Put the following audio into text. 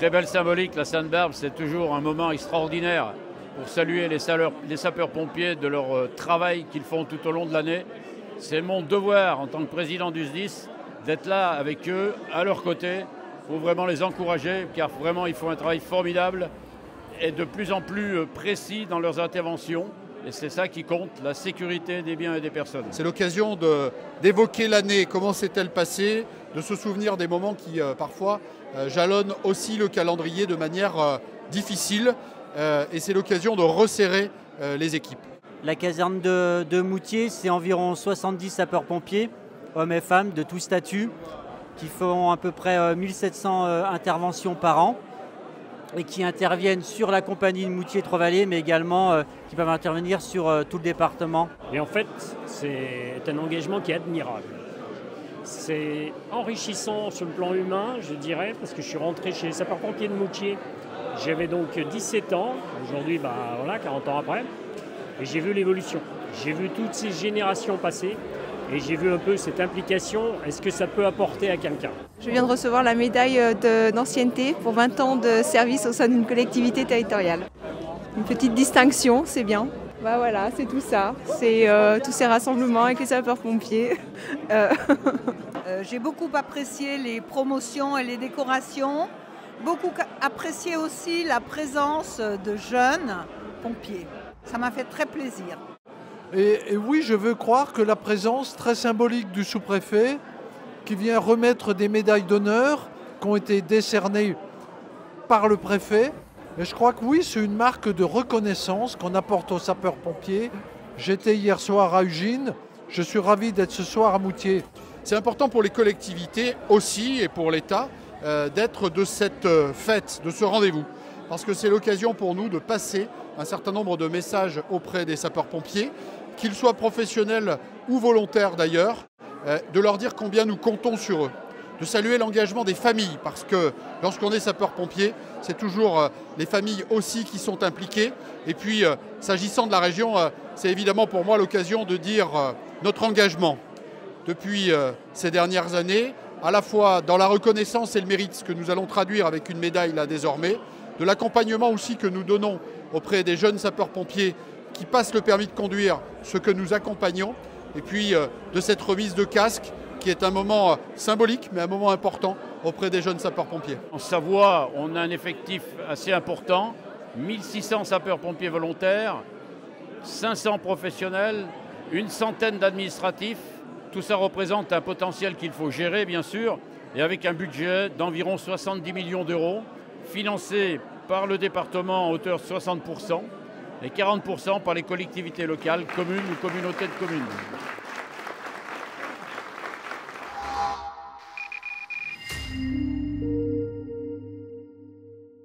Très belle symbolique, la Sainte-Barbe, c'est toujours un moment extraordinaire pour saluer les sapeurs-pompiers de leur travail qu'ils font tout au long de l'année. C'est mon devoir en tant que président du SDIS d'être là avec eux, à leur côté, pour vraiment les encourager, car vraiment ils font un travail formidable et de plus en plus précis dans leurs interventions. Et c'est ça qui compte, la sécurité des biens et des personnes. C'est l'occasion d'évoquer l'année, comment s'est-elle passée, de se souvenir des moments qui parfois jalonnent aussi le calendrier de manière difficile. Et c'est l'occasion de resserrer les équipes. La caserne de Moutier, c'est environ 70 sapeurs-pompiers, hommes et femmes de tous statuts, qui font à peu près 1700 interventions par an et qui interviennent sur la compagnie de Moutier-Trois-Vallées, mais également qui peuvent intervenir sur tout le département. Et en fait, c'est un engagement qui est admirable. C'est enrichissant sur le plan humain, je dirais, parce que je suis rentré chez les sapeurs-pompiers de Moutier. J'avais donc 17 ans, aujourd'hui, voilà, 40 ans après, et j'ai vu l'évolution. J'ai vu toutes ces générations passer, et j'ai vu un peu cette implication, est-ce que ça peut apporter à quelqu'un? Je viens de recevoir la médaille d'ancienneté pour 20 ans de service au sein d'une collectivité territoriale. Une petite distinction, c'est bien. Voilà, c'est tout ça. C'est tous ces rassemblements avec les sapeurs-pompiers. J'ai beaucoup apprécié les promotions et les décorations. Beaucoup apprécié aussi la présence de jeunes pompiers. Ça m'a fait très plaisir. Et oui, je veux croire que la présence très symbolique du sous-préfet qui vient remettre des médailles d'honneur qui ont été décernées par le préfet. Et je crois que oui, c'est une marque de reconnaissance qu'on apporte aux sapeurs-pompiers. J'étais hier soir à Ugine, je suis ravi d'être ce soir à Moutier. C'est important pour les collectivités aussi et pour l'État d'être de cette fête, de ce rendez-vous. Parce que c'est l'occasion pour nous de passer un certain nombre de messages auprès des sapeurs-pompiers, qu'ils soient professionnels ou volontaires d'ailleurs, de leur dire combien nous comptons sur eux. De saluer l'engagement des familles, parce que lorsqu'on est sapeur-pompier, c'est toujours les familles aussi qui sont impliquées. Et puis, s'agissant de la région, c'est évidemment pour moi l'occasion de dire notre engagement depuis ces dernières années, à la fois dans la reconnaissance et le mérite, ce que nous allons traduire avec une médaille là désormais, de l'accompagnement aussi que nous donnons auprès des jeunes sapeurs-pompiers qui passent le permis de conduire, ce que nous accompagnons, et puis de cette remise de casque qui est un moment symbolique, mais un moment important auprès des jeunes sapeurs-pompiers. En Savoie, on a un effectif assez important, 1600 sapeurs-pompiers volontaires, 500 professionnels, une centaine d'administratifs. Tout ça représente un potentiel qu'il faut gérer, bien sûr, et avec un budget d'environ 70 millions d'euros, financé par le département à hauteur de 60% et 40% par les collectivités locales, communes ou communautés de communes.